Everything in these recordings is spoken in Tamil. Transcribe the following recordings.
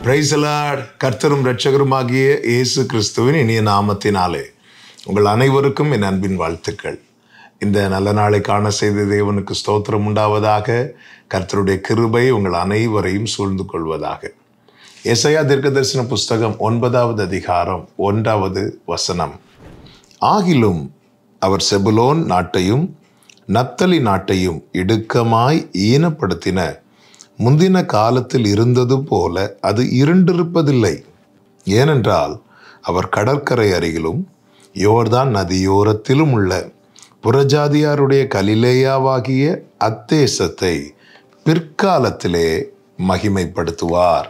Praise the Lord. கர்த்தரும் இரட்சகருமாகிய இயேசு கிறிஸ்துவின் இனிய நாமத்தினாலே உங்கள் அனைவருக்கும் என் அன்பின் வாழ்த்துக்கள். இந்த நல்ல நாளை காண செய்த தேவனுக்கு ஸ்தோத்திரம் உண்டாவதாக. கர்த்தருடைய கிருபை உங்கள் அனைவரையும் சூழ்ந்து கொள்வதாக. எசையா தீர்க்கதரிசன புஸ்தகம் 9வது அதிகாரம் 1வது வசனம். ஆகிலும் அவர் செபுலோன் நாட்டையும் நப்தலி நாட்டையும் இடுக்கமாய் ஈனப்படுத்தின முந்தின காலத்தில் இருந்தது போல அது இருண்டிருப்பதில்லை. ஏனென்றால் அவர் கடற்கரை அருகிலும் யோர்தான் நதியோரத்திலும் உள்ள புறஜாதியாருடைய கலிலேயாவாகிய அத்தேசத்தை பிற்காலத்திலே மகிமைப்படுத்துவார்.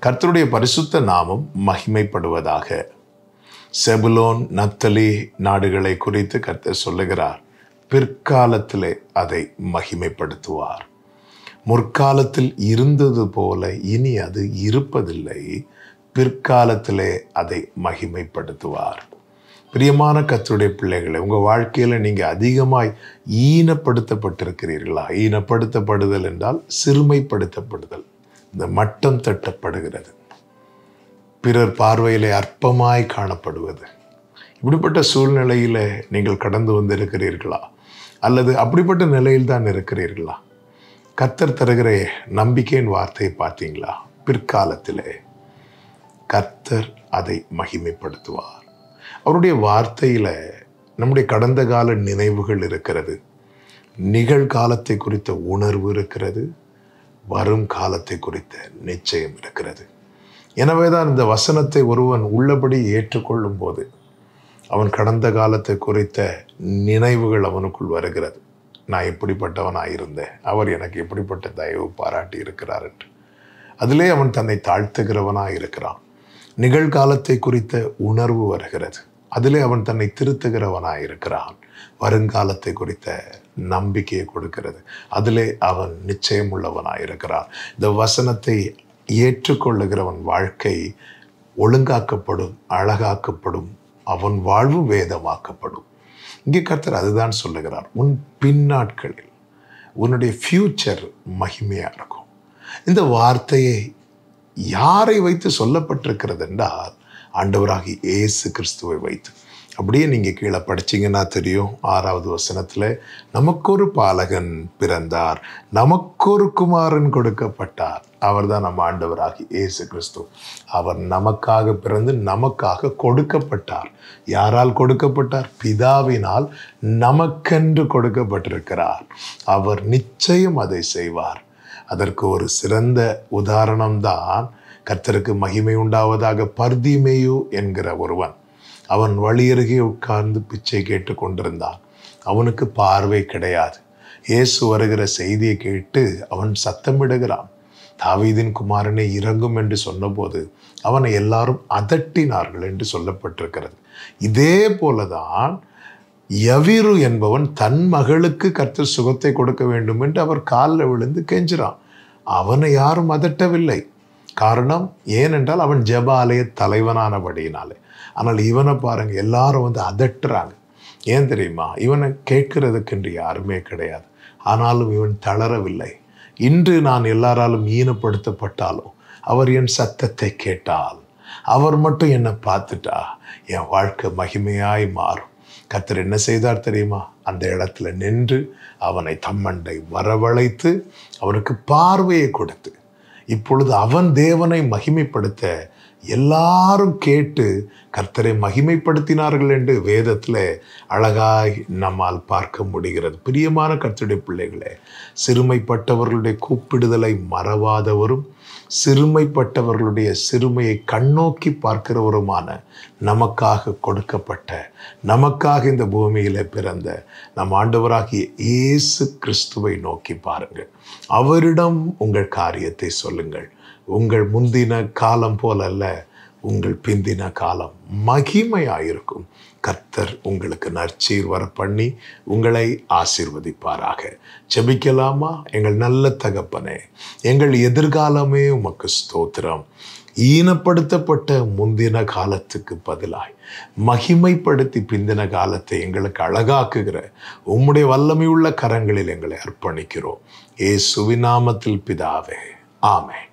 கர்த்தருடைய பரிசுத்த நாமம் மகிமைப்படுவதாக. செபுலோன் நப்தலி நாடுகளை குறித்து கர்த்தர் சொல்லுகிறார். பிற்காலத்திலே அதை மகிமைப்படுத்துவார். முற்காலத்தில் இருந்தது போல இனி அது இருப்பதில்லை. பிற்காலத்திலே அதை மகிமைப்படுத்துவார். பிரியமான கர்த்தருடைய பிள்ளைகளை, உங்கள் வாழ்க்கையில் நீங்கள் அதிகமாய் ஈனப்படுத்தப்பட்டிருக்கிறீர்களா? ஈனப்படுத்தப்படுதல் என்றால் சிறுமைப்படுத்தப்படுதல், இந்த மட்டம் தட்டப்படுகிறது, பிறர் பார்வையிலே அற்பமாய் காணப்படுவது. இப்படிப்பட்ட சூழ்நிலையில் நீங்கள் கடந்து வந்திருக்கிறீர்களா? அல்லது அப்படிப்பட்ட நிலையில் தான் இருக்கிறீர்களா? கர்த்தர் தருகிற நம்பிக்கையின் வார்த்தையை பார்த்தீங்களா? பிற்காலத்திலே கர்த்தர் அதை மகிமைப்படுத்துவார். அவருடைய வார்த்தையில் நம்முடைய கடந்த கால நினைவுகள் இருக்கிறது, நிகழ்காலத்தை குறித்த உணர்வு இருக்கிறது, வரும் காலத்தை குறித்த நிச்சயம் இருக்கிறது. எனவே தான் இந்த வசனத்தை ஒருவன் உள்ளபடி ஏற்றுக்கொள்ளும் போது அவன் கடந்த காலத்தை குறித்த நினைவுகள் அவனுக்குள் வருகிறது. நான் எப்படிப்பட்டவனாக இருந்தேன், அவர் எனக்கு எப்படிப்பட்ட தயவு பாராட்டி இருக்கிறார் என்று அதிலே அவன் தன்னை தாழ்த்துகிறவனாக இருக்கிறான். நிகழ்காலத்தை குறித்த உணர்வு வருகிறது, அதிலே அவன் தன்னை திருத்துகிறவனாக இருக்கிறான். வருங்காலத்தை குறித்த நம்பிக்கையை கொடுக்கிறது, அதிலே அவன் நிச்சயம் உள்ளவனாக இருக்கிறான். இந்த வசனத்தை ஏற்றுக்கொள்ளுகிறவன் வாழ்க்கை ஒழுங்காக்கப்படும், அழகாக்கப்படும், அவன் வாழ்வு வேதமாக்கப்படும். இங்கே கர்த்தர் அதுதான் சொல்லுகிறார். உன் பின்னாட்களில் உன்னுடைய ஃபியூச்சர் மகிமையாக இருக்கும். இந்த வார்த்தையை யாரை வைத்து சொல்லப்பட்டிருக்கிறது என்றால் ஆண்டவராகிய இயேசு கிறிஸ்துவை வைத்து. அப்படியே நீங்கள் கீழே படிச்சிங்கன்னா தெரியும். 6வது வசனத்தில் நமக்கொரு பாலகன் பிறந்தார், நமக்கொரு குமாரன் கொடுக்கப்பட்டார். அவர் தான் நம்ம ஆண்டவராகிய இயேசு கிறிஸ்து. அவர் நமக்காக பிறந்து நமக்காக கொடுக்கப்பட்டார். யாரால் கொடுக்கப்பட்டார்? பிதாவினால் நமக்கென்று கொடுக்கப்பட்டிருக்கிறார். அவர் நிச்சயம் அதை செய்வார். அதற்கு ஒரு சிறந்த உதாரணம்தான் கர்த்தருக்கு மகிமை உண்டாவதாக பர்திமேயு என்கிற ஒருவன். அவன் வழியருகே உட்கார்ந்து பிச்சை கேட்டு கொண்டிருந்தான். அவனுக்கு பார்வை கிடையாது. இயேசு வருகிற செய்தியை கேட்டு அவன் சத்தமிடுகிறான். தாவீதின் குமாரனை இறங்கும் என்று சொன்னபோது அவனை எல்லாரும் அதட்டினார்கள் என்று சொல்லப்பட்டிருக்கிறது. இதே போலதான் யவீரு என்பவன் தன் மகளுக்கு கர்த்தர் சுகத்தை கொடுக்க வேண்டும் என்று அவர் காலில் விழுந்து கெஞ்சுறான். அவனை யாரும் அதட்டவில்லை. காரணம் ஏனென்றால் அவன் ஜெப ஆலய தலைவனானபடியினாலே. ஆனால் இவனை பாருங்க, எல்லாரும் வந்து அதட்டுறாங்க. ஏன் தெரியுமா? இவனை கேட்கறதுக்கென்று யாருமே கிடையாது. ஆனாலும் இவன் தளரவில்லை. இன்று நான் எல்லாராலும் ஈனப்படுத்தப்பட்டாலும் அவர் என் சத்தத்தை கேட்டால், அவர் மட்டும் என்னை பார்த்துட்டா என் வாழ்க்கை மகிமையாய் மாறும். கர்த்தர் என்ன செய்தார் தெரியுமா? அந்த இடத்துல நின்று அவனை தம்மண்டை வரவழைத்து அவனுக்கு பார்வையை கொடுத்து, இப்பொழுது அவன் தேவனை மகிமைப்படுத்த எல்லாரும் கேட்டு கர்த்தரை மகிமைப்படுத்தினார்கள் என்று வேதத்தில் அழகாய் நம்மால் பார்க்க முடிகிறது. பிரியமான கர்த்தருடைய பிள்ளைகளே, சிறுமைப்பட்டவர்களுடைய கூப்பிடுதலை மறவாதவரும் சிறுமைப்பட்டவர்களுடைய சிறுமையை கண்ணோக்கி பார்க்கிறவருமான நமக்காக கொடுக்கப்பட்ட, நமக்காக இந்த பூமியில பிறந்த நம் ஆண்டவராகிய இயேசு கிறிஸ்துவை நோக்கி பாருங்கள். அவரிடம் உங்கள் காரியத்தை சொல்லுங்கள். உங்கள் முந்தின காலம் போல அல்ல, உங்கள் பிந்தின காலம் மகிமையாயிருக்கும். கர்த்தர் உங்களுக்கு நற்சீர் வர பண்ணி உங்களை ஆசீர்வதிப்பாராக. ஜெபிக்கலாமா? எங்கள் நல்ல தகப்பனே, எங்கள் எதிர்காலமே உமக்கு ஸ்தோத்திரம். ஈனப்படுத்தப்பட்ட முந்தின காலத்துக்கு பதிலாய் மகிமைப்படுத்தி பிந்தின காலத்தை எங்களுக்கு அழகாக்குகிற உம்முடைய வல்லமையுள்ள கரங்களில் எங்களை அர்ப்பணிக்கிறோம். இயேசுவின் நாமத்தில் பிதாவே, ஆமென்.